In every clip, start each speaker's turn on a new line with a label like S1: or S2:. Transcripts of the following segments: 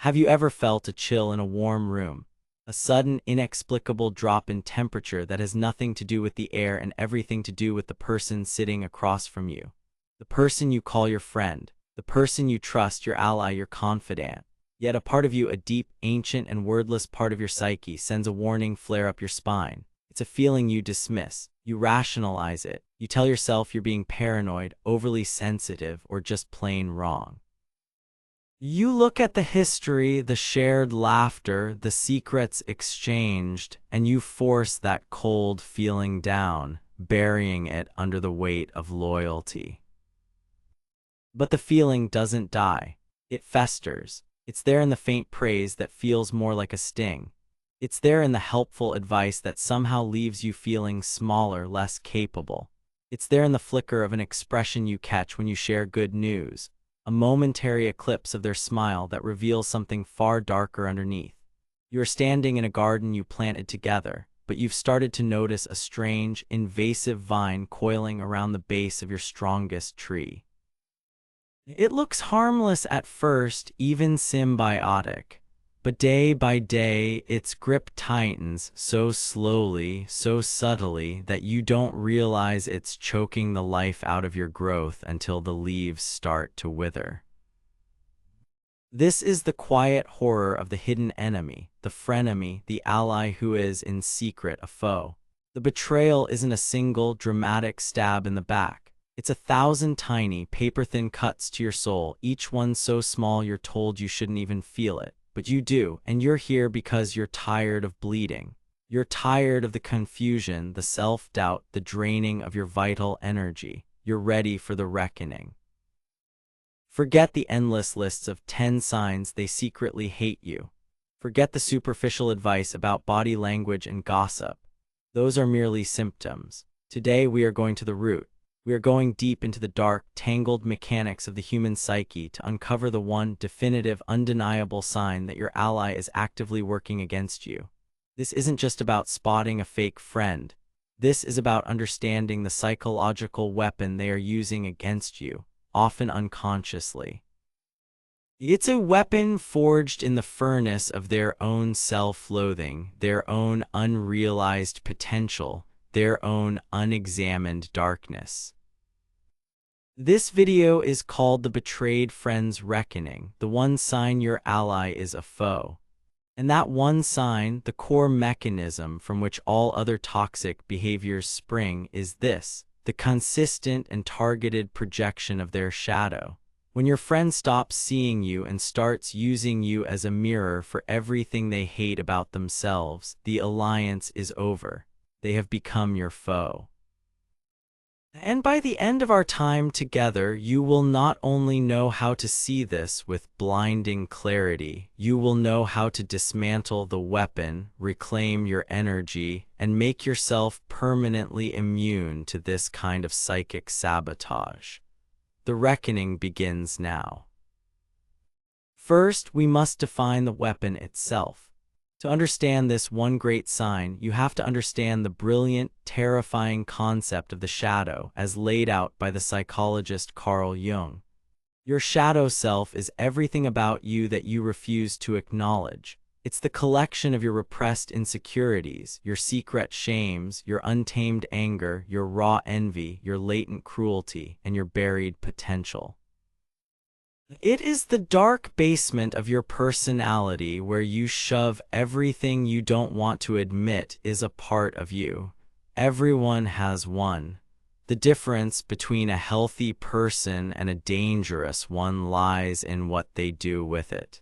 S1: Have you ever felt a chill in a warm room? A sudden, inexplicable drop in temperature that has nothing to do with the air and everything to do with the person sitting across from you. The person you call your friend. The person you trust, your ally, your confidant. Yet a part of you, a deep, ancient, and wordless part of your psyche, sends a warning flare up your spine. It's a feeling you dismiss. You rationalize it. You tell yourself you're being paranoid, overly sensitive, or just plain wrong. You look at the history, the shared laughter, the secrets exchanged, and you force that cold feeling down, burying it under the weight of loyalty. But the feeling doesn't die. It festers. It's there in the faint praise that feels more like a sting. It's there in the helpful advice that somehow leaves you feeling smaller, less capable. It's there in the flicker of an expression you catch when you share good news. A momentary eclipse of their smile that reveals something far darker underneath. You are standing in a garden you planted together, but you've started to notice a strange, invasive vine coiling around the base of your strongest tree. It looks harmless at first, even symbiotic, but day by day its grip tightens so slowly, so subtly that you don't realize it's choking the life out of your growth until the leaves start to wither. This is the quiet horror of the hidden enemy, the frenemy, the ally who is, in secret, a foe. The betrayal isn't a single, dramatic stab in the back. It's 1,000 tiny, paper-thin cuts to your soul, each one so small you're told you shouldn't even feel it. But you do, and you're here because you're tired of bleeding. You're tired of the confusion, the self-doubt, the draining of your vital energy. You're ready for the reckoning. Forget the endless lists of 10 signs they secretly hate you. Forget the superficial advice about body language and gossip. Those are merely symptoms. Today we are going to the root. We are going deep into the dark, tangled mechanics of the human psyche to uncover the one definitive, undeniable sign that your ally is actively working against you. This isn't just about spotting a fake friend. This is about understanding the psychological weapon they are using against you, often unconsciously. It's a weapon forged in the furnace of their own self-loathing, their own unrealized potential, their own unexamined darkness. This video is called The Betrayed Friend's Reckoning, the one sign your ally is a foe. And that one sign, the core mechanism from which all other toxic behaviors spring, is this: the consistent and targeted projection of their shadow. When your friend stops seeing you and starts using you as a mirror for everything they hate about themselves, the alliance is over. They have become your foe. And by the end of our time together, you will not only know how to see this with blinding clarity, you will know how to dismantle the weapon, reclaim your energy, and make yourself permanently immune to this kind of psychic sabotage. The reckoning begins now. First, we must define the weapon itself. To understand this one great sign, you have to understand the brilliant, terrifying concept of the shadow as laid out by the psychologist Carl Jung. Your shadow self is everything about you that you refuse to acknowledge. It's the collection of your repressed insecurities, your secret shames, your untamed anger, your raw envy, your latent cruelty, and your buried potential. It is the dark basement of your personality where you shove everything you don't want to admit is a part of you. Everyone has one. The difference between a healthy person and a dangerous one lies in what they do with it.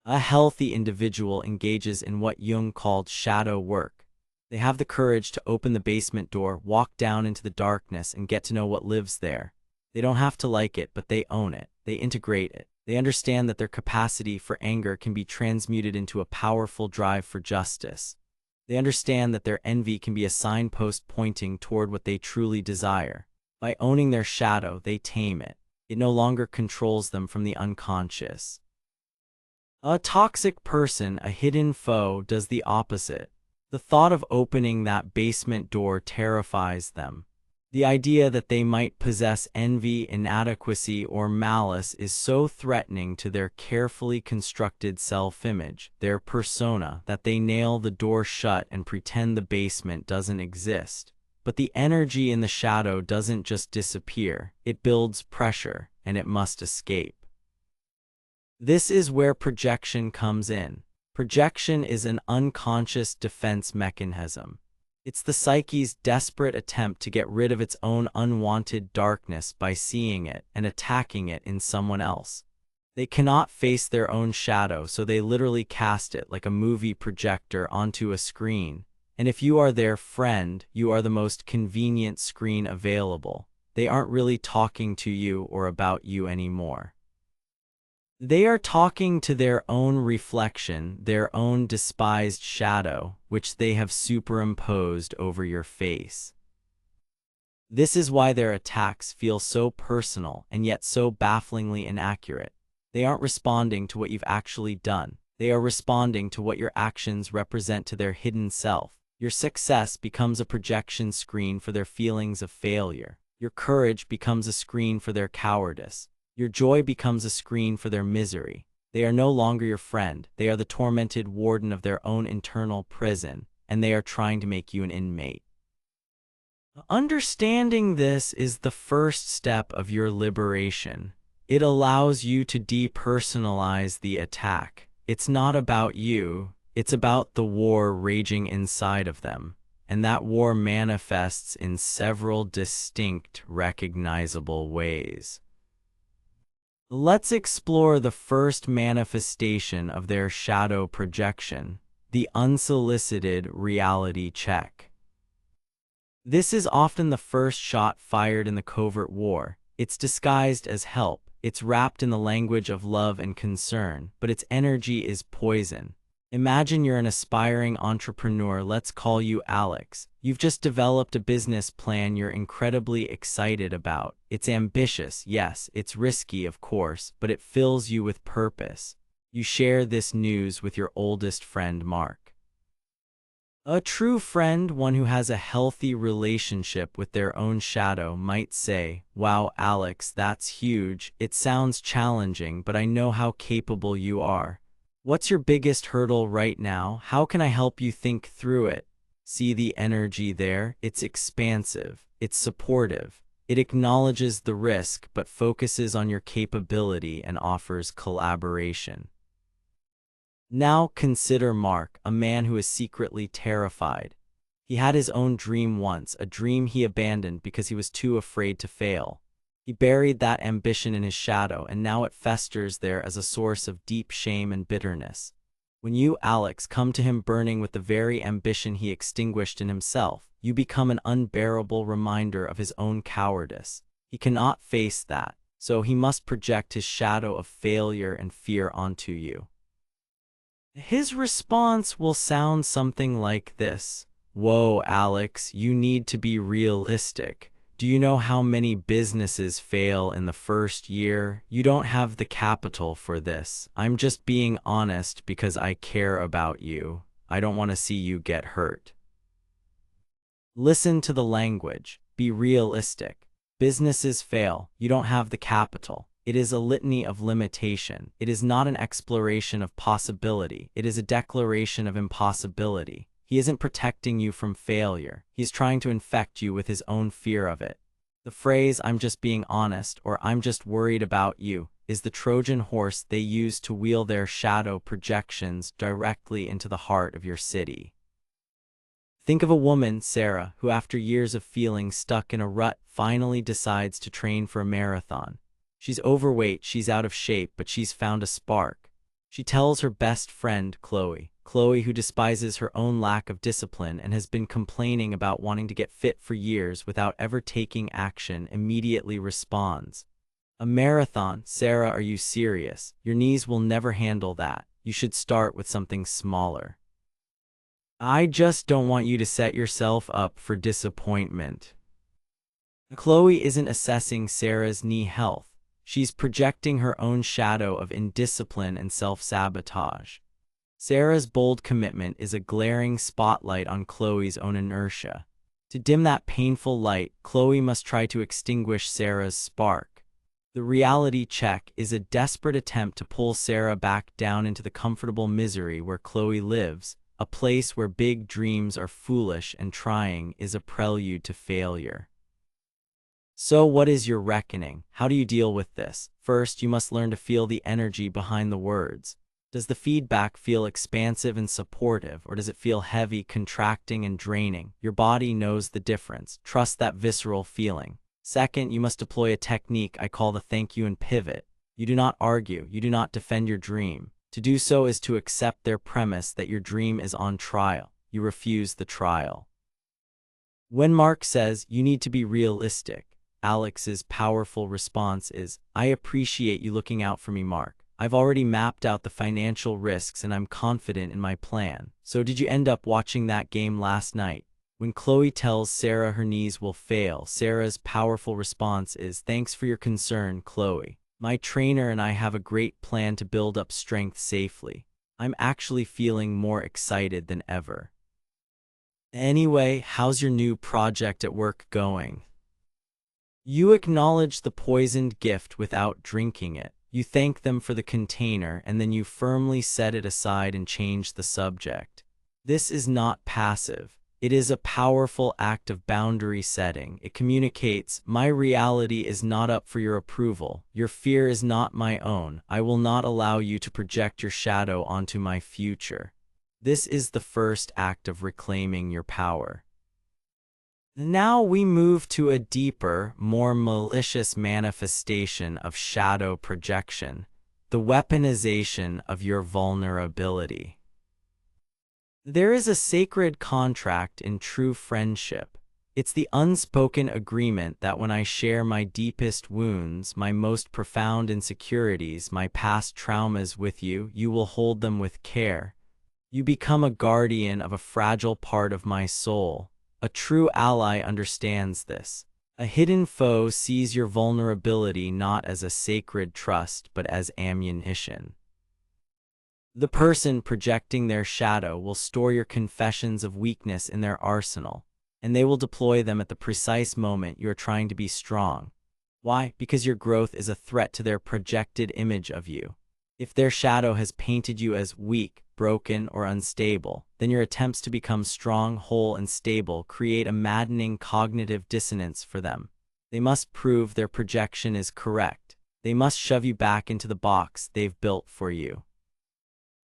S1: A healthy individual engages in what Jung called shadow work. They have the courage to open the basement door, walk down into the darkness, and get to know what lives there. They don't have to like it, but they own it. They integrate it. They understand that their capacity for anger can be transmuted into a powerful drive for justice. They understand that their envy can be a signpost pointing toward what they truly desire. By owning their shadow, they tame it. It no longer controls them from the unconscious. A toxic person, a hidden foe, does the opposite. The thought of opening that basement door terrifies them. The idea that they might possess envy, inadequacy, or malice is so threatening to their carefully constructed self-image, their persona, that they nail the door shut and pretend the basement doesn't exist. But the energy in the shadow doesn't just disappear, it builds pressure, and it must escape. This is where projection comes in. Projection is an unconscious defense mechanism. It's the psyche's desperate attempt to get rid of its own unwanted darkness by seeing it and attacking it in someone else. They cannot face their own shadow, so they literally cast it like a movie projector onto a screen. And if you are their friend, you are the most convenient screen available. They aren't really talking to you or about you anymore. They are talking to their own reflection, their own despised shadow, which they have superimposed over your face. This is why their attacks feel so personal and yet so bafflingly inaccurate. They aren't responding to what you've actually done. They are responding to what your actions represent to their hidden self. Your success becomes a projection screen for their feelings of failure. Your courage becomes a screen for their cowardice. Your joy becomes a screen for their misery. They are no longer your friend. They are the tormented warden of their own internal prison, and they are trying to make you an inmate. Understanding this is the first step of your liberation. It allows you to depersonalize the attack. It's not about you, it's about the war raging inside of them, and that war manifests in several distinct, recognizable ways. Let's explore the first manifestation of their shadow projection, the unsolicited reality check. This is often the first shot fired in the covert war. It's disguised as help, it's wrapped in the language of love and concern, but its energy is poison. Imagine you're an aspiring entrepreneur, let's call you Alex. You've just developed a business plan you're incredibly excited about. It's ambitious, yes, it's risky, of course, but it fills you with purpose. You share this news with your oldest friend, Mark. A true friend, one who has a healthy relationship with their own shadow, might say, "Wow, Alex, that's huge. It sounds challenging, but I know how capable you are. What's your biggest hurdle right now? How can I help you think through it?" See the energy there? It's expansive. It's supportive. It acknowledges the risk but focuses on your capability and offers collaboration. Now consider Mark, a man who is secretly terrified. He had his own dream once, a dream he abandoned because he was too afraid to fail. He buried that ambition in his shadow, and now it festers there as a source of deep shame and bitterness. When you, Alex, come to him burning with the very ambition he extinguished in himself, you become an unbearable reminder of his own cowardice. He cannot face that, so he must project his shadow of failure and fear onto you. His response will sound something like this: "Whoa, Alex, you need to be realistic. Do you know how many businesses fail in the first year? You don't have the capital for this. I'm just being honest because I care about you. I don't want to see you get hurt." Listen to the language. Be realistic. Businesses fail. You don't have the capital. It is a litany of limitation. It is not an exploration of possibility. It is a declaration of impossibility. He isn't protecting you from failure. He's trying to infect you with his own fear of it. The phrase, "I'm just being honest," or "I'm just worried about you," is the Trojan horse they use to wheel their shadow projections directly into the heart of your city. Think of a woman, Sarah, who after years of feeling stuck in a rut finally decides to train for a marathon. She's overweight, she's out of shape, but she's found a spark. She tells her best friend, Chloe, who despises her own lack of discipline and has been complaining about wanting to get fit for years without ever taking action, immediately responds, "A marathon? Sarah, are you serious? Your knees will never handle that. You should start with something smaller." I just don't want you to set yourself up for disappointment. Chloe isn't assessing Sarah's knee health. She's projecting her own shadow of indiscipline and self-sabotage. Sarah's bold commitment is a glaring spotlight on Chloe's own inertia. To dim that painful light, Chloe must try to extinguish Sarah's spark. The reality check is a desperate attempt to pull Sarah back down into the comfortable misery where Chloe lives, a place where big dreams are foolish and trying is a prelude to failure. So what is your reckoning? How do you deal with this? First, you must learn to feel the energy behind the words. Does the feedback feel expansive and supportive, or does it feel heavy, contracting, and draining? Your body knows the difference. Trust that visceral feeling. Second, you must deploy a technique I call the thank you and pivot. You do not argue. You do not defend your dream. To do so is to accept their premise that your dream is on trial. You refuse the trial. When Mark says, "You need to be realistic," Alex's powerful response is, "I appreciate you looking out for me, Mark. I've already mapped out the financial risks and I'm confident in my plan. So did you end up watching that game last night?" When Chloe tells Sarah her knees will fail, Sarah's powerful response is, "Thanks for your concern, Chloe. My trainer and I have a great plan to build up strength safely. I'm actually feeling more excited than ever. Anyway, how's your new project at work going?" You acknowledge the poisoned gift without drinking it. You thank them for the container, and then you firmly set it aside and change the subject. This is not passive. It is a powerful act of boundary setting. It communicates, my reality is not up for your approval. Your fear is not my own. I will not allow you to project your shadow onto my future. This is the first act of reclaiming your power. Now we move to a deeper, more malicious manifestation of shadow projection, the weaponization of your vulnerability. There is a sacred contract in true friendship. It's the unspoken agreement that when I share my deepest wounds, my most profound insecurities, my past traumas with you, you will hold them with care. You become a guardian of a fragile part of my soul. A true ally understands this. A hidden foe sees your vulnerability not as a sacred trust, but as ammunition. The person projecting their shadow will store your confessions of weakness in their arsenal, and they will deploy them at the precise moment you are trying to be strong. Why? Because your growth is a threat to their projected image of you. If their shadow has painted you as weak, broken, or unstable, then your attempts to become strong, whole, and stable create a maddening cognitive dissonance for them. They must prove their projection is correct. They must shove you back into the box they've built for you.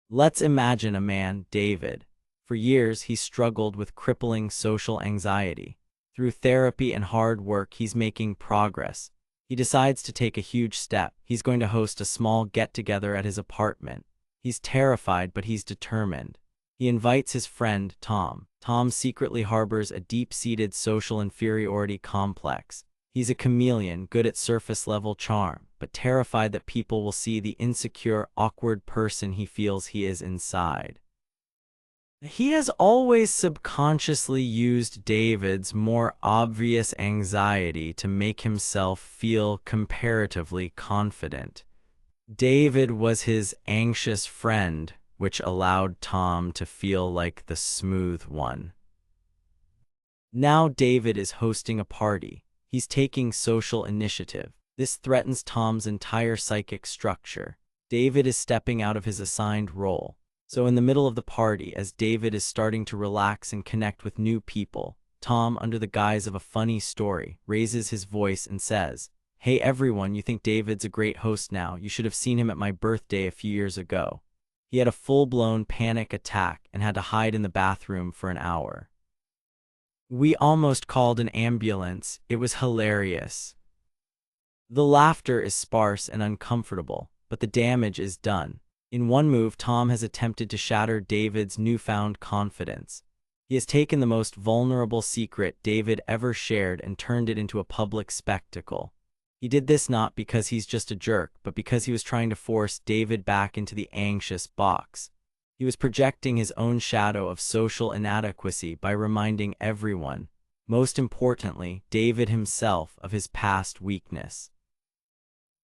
S1: Let's imagine a man, David. For years, he struggled with crippling social anxiety. Through therapy and hard work, he's making progress. He decides to take a huge step. He's going to host a small get-together at his apartment. He's terrified, but he's determined. He invites his friend, Tom. Tom secretly harbors a deep-seated social inferiority complex. He's a chameleon, good at surface-level charm, but terrified that people will see the insecure, awkward person he feels he is inside. He has always subconsciously used David's more obvious anxiety to make himself feel comparatively confident. David was his anxious friend, which allowed Tom to feel like the smooth one. Now David is hosting a party. He's taking social initiative. This threatens Tom's entire psychic structure. David is stepping out of his assigned role. So in the middle of the party, as David is starting to relax and connect with new people, Tom, under the guise of a funny story, raises his voice and says, "Hey everyone, you think David's a great host now? You should have seen him at my birthday a few years ago. He had a full-blown panic attack and had to hide in the bathroom for an hour. We almost called an ambulance. It was hilarious." The laughter is sparse and uncomfortable, but the damage is done. In one move, Tom has attempted to shatter David's newfound confidence. He has taken the most vulnerable secret David ever shared and turned it into a public spectacle. He did this not because he's just a jerk, but because he was trying to force David back into the anxious box. He was projecting his own shadow of social inadequacy by reminding everyone, most importantly, David himself, of his past weakness.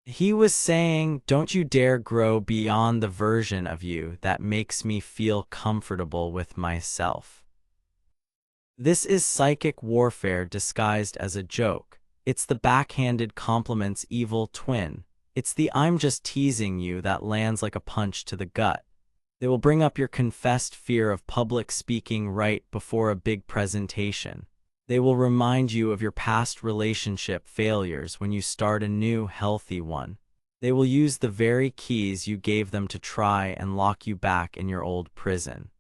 S1: He was saying, "Don't you dare grow beyond the version of you that makes me feel comfortable with myself." This is psychic warfare disguised as a joke. It's the backhanded compliment's evil twin. It's the "I'm just teasing you" that lands like a punch to the gut. They will bring up your confessed fear of public speaking right before a big presentation. They will remind you of your past relationship failures when you start a new, healthy one. They will use the very keys you gave them to try and lock you back in your old prison.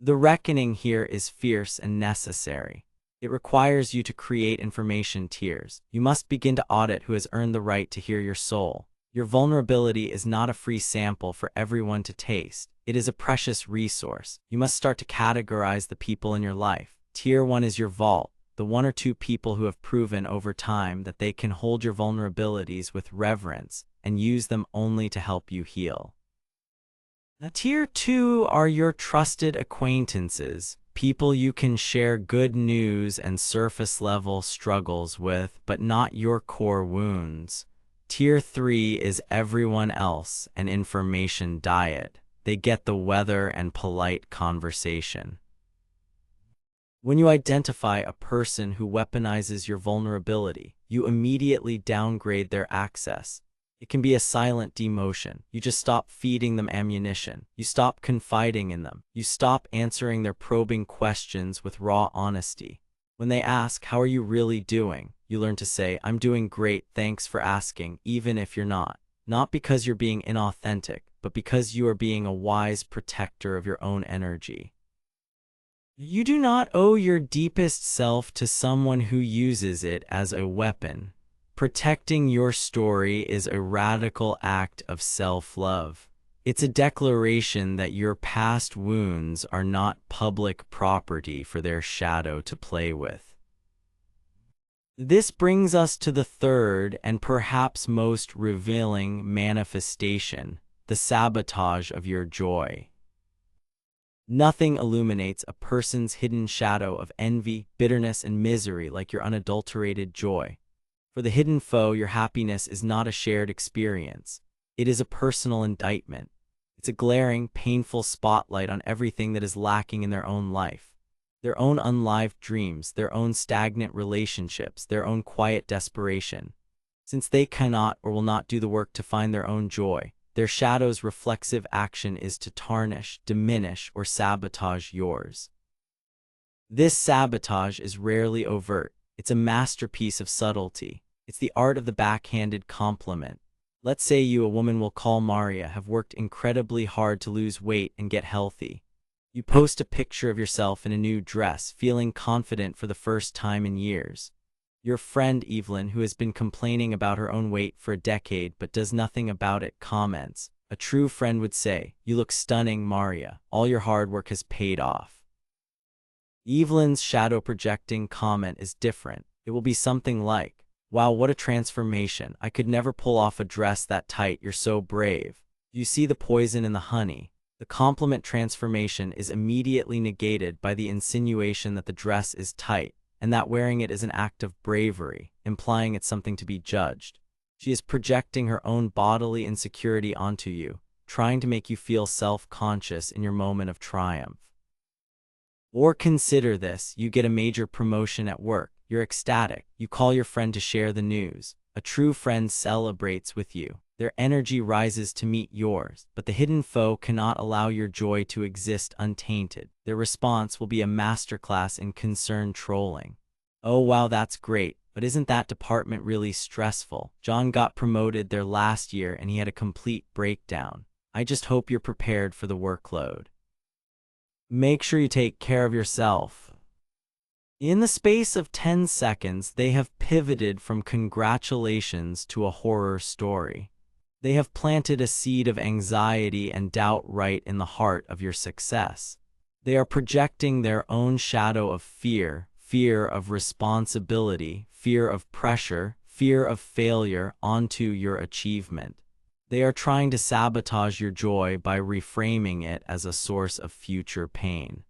S1: The reckoning here is fierce and necessary. It requires you to create information tiers. You must begin to audit who has earned the right to hear your soul. Your vulnerability is not a free sample for everyone to taste. It is a precious resource. You must start to categorize the people in your life. Tier 1 is your vault, the 1 or 2 people who have proven over time that they can hold your vulnerabilities with reverence and use them only to help you heal. Now, Tier 2 are your trusted acquaintances, people you can share good news and surface-level struggles with, but not your core wounds. Tier 3 is everyone else, an information diet. They get the weather and polite conversation. When you identify a person who weaponizes your vulnerability, you immediately downgrade their access. It can be a silent demotion. You just stop feeding them ammunition. You stop confiding in them. You stop answering their probing questions with raw honesty. When they ask, "How are you really doing?" you learn to say, "I'm doing great, thanks for asking," even if you're not. Not because you're being inauthentic, but because you are being a wise protector of your own energy. You do not owe your deepest self to someone who uses it as a weapon. Protecting your story is a radical act of self-love. It's a declaration that your past wounds are not public property for their shadow to play with. This brings us to the third and perhaps most revealing manifestation, the sabotage of your joy. Nothing illuminates a person's hidden shadow of envy, bitterness, and misery like your unadulterated joy. For the hidden foe, your happiness is not a shared experience. It is a personal indictment. It's a glaring, painful spotlight on everything that is lacking in their own life. Their own unlived dreams, their own stagnant relationships, their own quiet desperation. Since they cannot or will not do the work to find their own joy, their shadow's reflexive action is to tarnish, diminish, or sabotage yours. This sabotage is rarely overt. It's a masterpiece of subtlety. It's the art of the backhanded compliment. Let's say you, a woman we'll call Maria, have worked incredibly hard to lose weight and get healthy. You post a picture of yourself in a new dress, feeling confident for the first time in years. Your friend Evelyn, who has been complaining about her own weight for a decade but does nothing about it, comments. A true friend would say, "You look stunning, Maria. All your hard work has paid off." Evelyn's shadow-projecting comment is different. It will be something like, "Wow, what a transformation. I could never pull off a dress that tight. You're so brave." You see the poison in the honey. The compliment transformation is immediately negated by the insinuation that the dress is tight, and that wearing it is an act of bravery, implying it's something to be judged. She is projecting her own bodily insecurity onto you, trying to make you feel self-conscious in your moment of triumph. Or consider this: you get a major promotion at work. You're ecstatic. You call your friend to share the news. A true friend celebrates with you. Their energy rises to meet yours, but the hidden foe cannot allow your joy to exist untainted. Their response will be a masterclass in concerned trolling. "Oh wow, that's great, but isn't that department really stressful? John got promoted there last year and he had a complete breakdown. I just hope you're prepared for the workload." Make sure you take care of yourself. In the space of 10 seconds, they have pivoted from congratulations to a horror story. They have planted a seed of anxiety and doubt right in the heart of your success. They are projecting their own shadow of fear, fear of responsibility, fear of pressure, fear of failure onto your achievement. They are trying to sabotage your joy by reframing it as a source of future pain.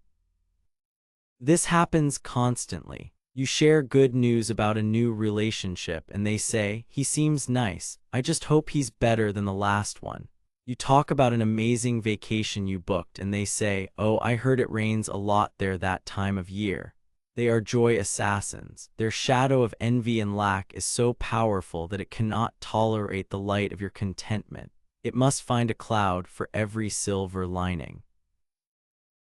S1: This happens constantly. You share good news about a new relationship and they say, "He seems nice. I just hope he's better than the last one." You talk about an amazing vacation you booked, and they say, "Oh, I heard it rains a lot there that time of year." They are joy assassins. Their shadow of envy and lack is so powerful that it cannot tolerate the light of your contentment. It must find a cloud for every silver lining.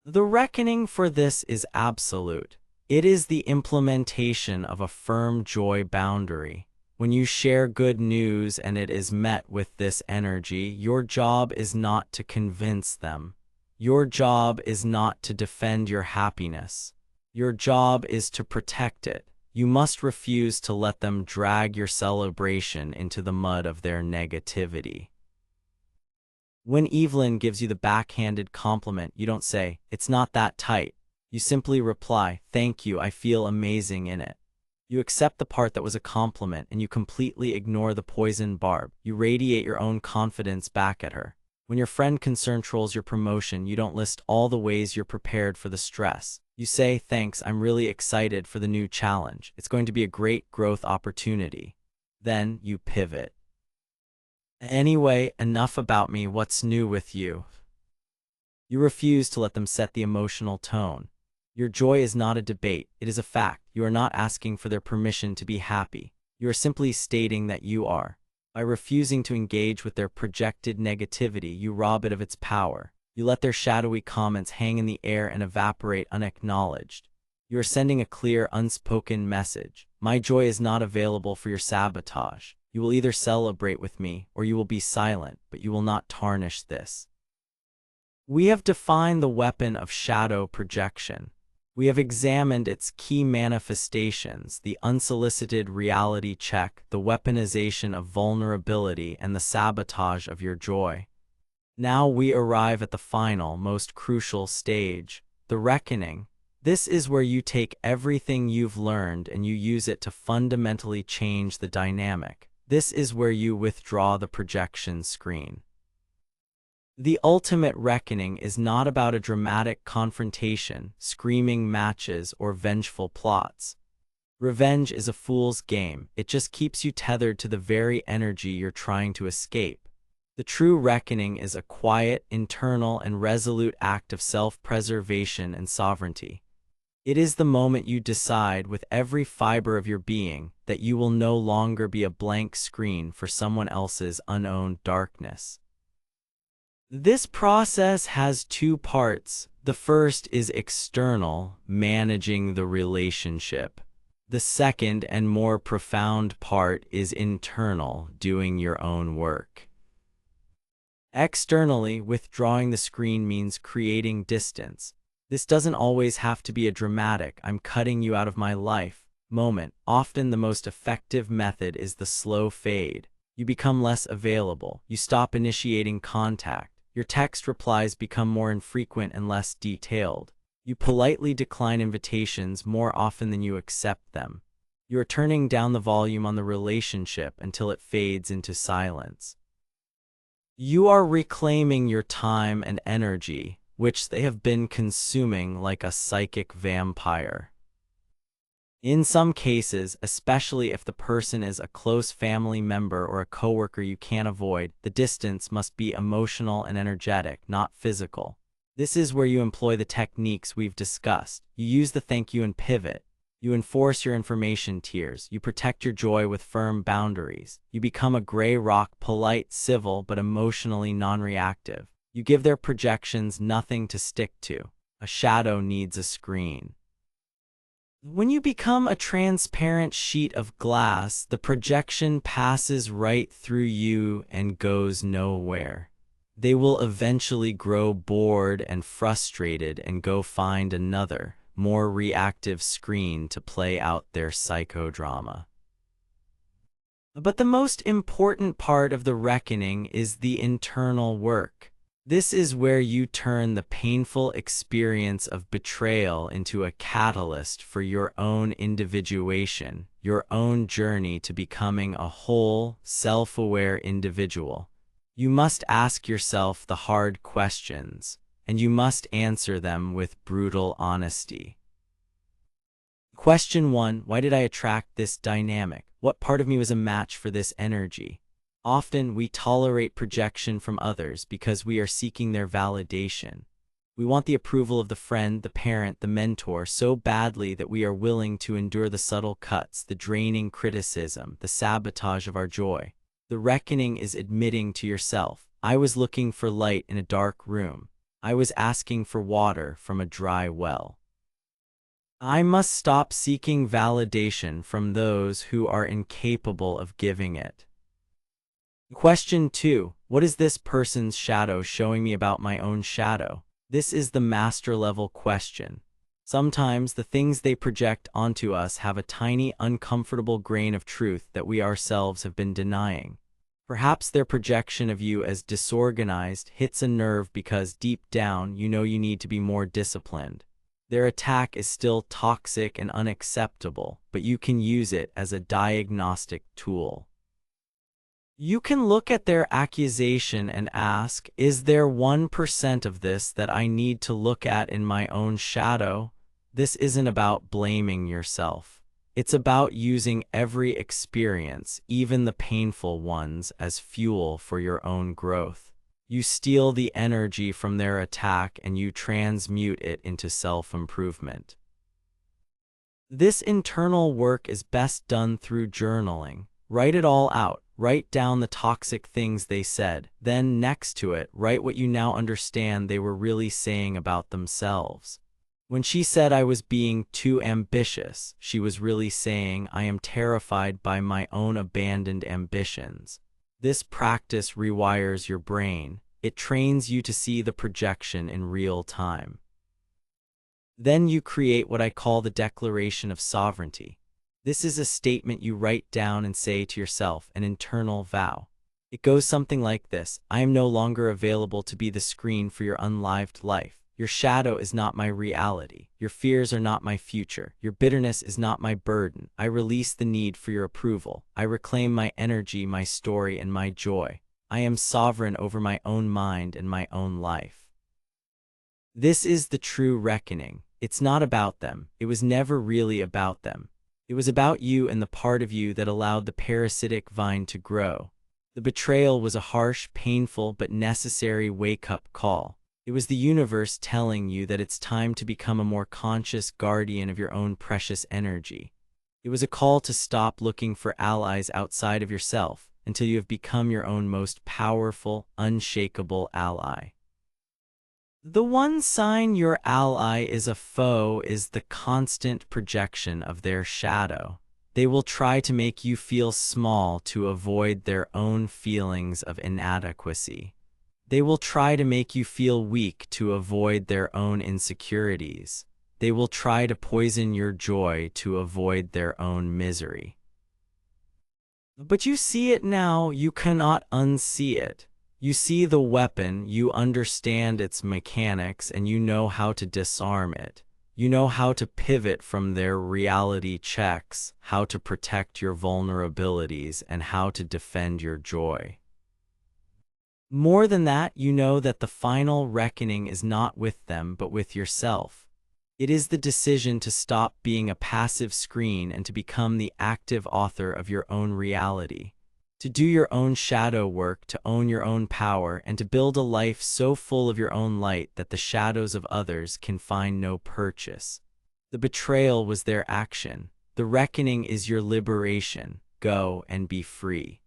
S1: The reckoning for this is absolute. It is the implementation of a firm joy boundary. When you share good news and it is met with this energy, your job is not to convince them. Your job is not to defend your happiness. Your job is to protect it. You must refuse to let them drag your celebration into the mud of their negativity. When Evelyn gives you the backhanded compliment, you don't say, "It's not that tight." You simply reply, "Thank you, I feel amazing in it." You accept the part that was a compliment and you completely ignore the poison barb. You radiate your own confidence back at her. When your friend concern trolls your promotion, you don't list all the ways you're prepared for the stress. You say, "Thanks, I'm really excited for the new challenge. It's going to be a great growth opportunity." Then you pivot. "Anyway, enough about me. What's new with you?" You refuse to let them set the emotional tone. Your joy is not a debate, it is a fact. You are not asking for their permission to be happy. You are simply stating that you are. By refusing to engage with their projected negativity, you rob it of its power. You let their shadowy comments hang in the air and evaporate unacknowledged. You are sending a clear, unspoken message. My joy is not available for your sabotage. You will either celebrate with me, or you will be silent, but you will not tarnish this. We have defined the weapon of shadow projection. We have examined its key manifestations: the unsolicited reality check, the weaponization of vulnerability, and the sabotage of your joy. Now we arrive at the final, most crucial stage, the reckoning. This is where you take everything you've learned and you use it to fundamentally change the dynamic. This is where you withdraw the projection screen. The ultimate reckoning is not about a dramatic confrontation, screaming matches, or vengeful plots. Revenge is a fool's game. It just keeps you tethered to the very energy you're trying to escape. The true reckoning is a quiet, internal, and resolute act of self-preservation and sovereignty. It is the moment you decide with every fiber of your being that you will no longer be a blank screen for someone else's unowned darkness. This process has two parts. The first is external, managing the relationship. The second and more profound part is internal, doing your own work. Externally, withdrawing the screen means creating distance. This doesn't always have to be a dramatic "I'm cutting you out of my life" moment. Often the most effective method is the slow fade. You become less available. You stop initiating contact. Your text replies become more infrequent and less detailed. You politely decline invitations more often than you accept them. You are turning down the volume on the relationship until it fades into silence. You are reclaiming your time and energy, which they have been consuming like a psychic vampire. In some cases, especially if the person is a close family member or a coworker you can't avoid, the distance must be emotional and energetic, not physical. This is where you employ the techniques we've discussed. You use the thank you and pivot. You enforce your information tiers. You protect your joy with firm boundaries. You become a gray rock, polite, civil, but emotionally non-reactive. You give their projections nothing to stick to. A shadow needs a screen. When you become a transparent sheet of glass, the projection passes right through you and goes nowhere. They will eventually grow bored and frustrated and go find another, more reactive screen to play out their psychodrama. But the most important part of the reckoning is the internal work. This is where you turn the painful experience of betrayal into a catalyst for your own individuation, your own journey to becoming a whole, self-aware individual. You must ask yourself the hard questions, and you must answer them with brutal honesty. Question 1: why did I attract this dynamic? What part of me was a match for this energy? Often, we tolerate projection from others because we are seeking their validation. We want the approval of the friend, the parent, the mentor so badly that we are willing to endure the subtle cuts, the draining criticism, the sabotage of our joy. The reckoning is admitting to yourself, I was looking for light in a dark room. I was asking for water from a dry well. I must stop seeking validation from those who are incapable of giving it. Question 2. What is this person's shadow showing me about my own shadow? This is the master-level question. Sometimes the things they project onto us have a tiny, uncomfortable grain of truth that we ourselves have been denying. Perhaps their projection of you as disorganized hits a nerve because deep down you know you need to be more disciplined. Their attack is still toxic and unacceptable, but you can use it as a diagnostic tool. You can look at their accusation and ask, is there 1% of this that I need to look at in my own shadow? This isn't about blaming yourself. It's about using every experience, even the painful ones, as fuel for your own growth. You steal the energy from their attack and you transmute it into self-improvement. This internal work is best done through journaling. Write it all out. Write down the toxic things they said. Then, next to it, write what you now understand they were really saying about themselves. When she said I was being too ambitious, she was really saying I am terrified by my own abandoned ambitions. This practice rewires your brain. It trains you to see the projection in real time. Then you create what I call the declaration of sovereignty. This is a statement you write down and say to yourself, an internal vow. It goes something like this: I am no longer available to be the screen for your unlived life. Your shadow is not my reality. Your fears are not my future. Your bitterness is not my burden. I release the need for your approval. I reclaim my energy, my story, and my joy. I am sovereign over my own mind and my own life. This is the true reckoning. It's not about them. It was never really about them. It was about you and the part of you that allowed the parasitic vine to grow. The betrayal was a harsh, painful, but necessary wake-up call. It was the universe telling you that it's time to become a more conscious guardian of your own precious energy. It was a call to stop looking for allies outside of yourself until you have become your own most powerful, unshakable ally. The one sign your ally is a foe is the constant projection of their shadow. They will try to make you feel small to avoid their own feelings of inadequacy. They will try to make you feel weak to avoid their own insecurities. They will try to poison your joy to avoid their own misery. But you see it now, you cannot unsee it. You see the weapon, you understand its mechanics, and you know how to disarm it. You know how to pivot from their reality checks, how to protect your vulnerabilities, and how to defend your joy. More than that, you know that the final reckoning is not with them, but with yourself. It is the decision to stop being a passive screen and to become the active author of your own reality. To do your own shadow work, to own your own power, and to build a life so full of your own light that the shadows of others can find no purchase. The betrayal was their action. The reckoning is your liberation. Go and be free.